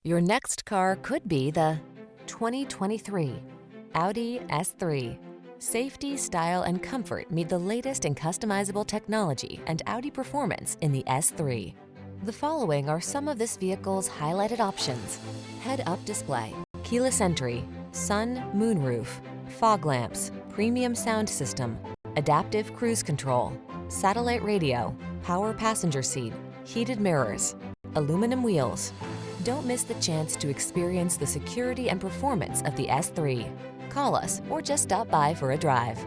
Your next car could be the 2023 Audi S3. Safety, style, and comfort meet the latest in customizable technology and Audi performance in the S3. The following are some of this vehicle's highlighted options: head-up display, keyless entry, sun, moonroof, fog lamps, premium sound system, adaptive cruise control, satellite radio, power passenger seat, heated mirrors, aluminum wheels. Don't miss the chance to experience the security and performance of the S3. Call us or just stop by for a drive.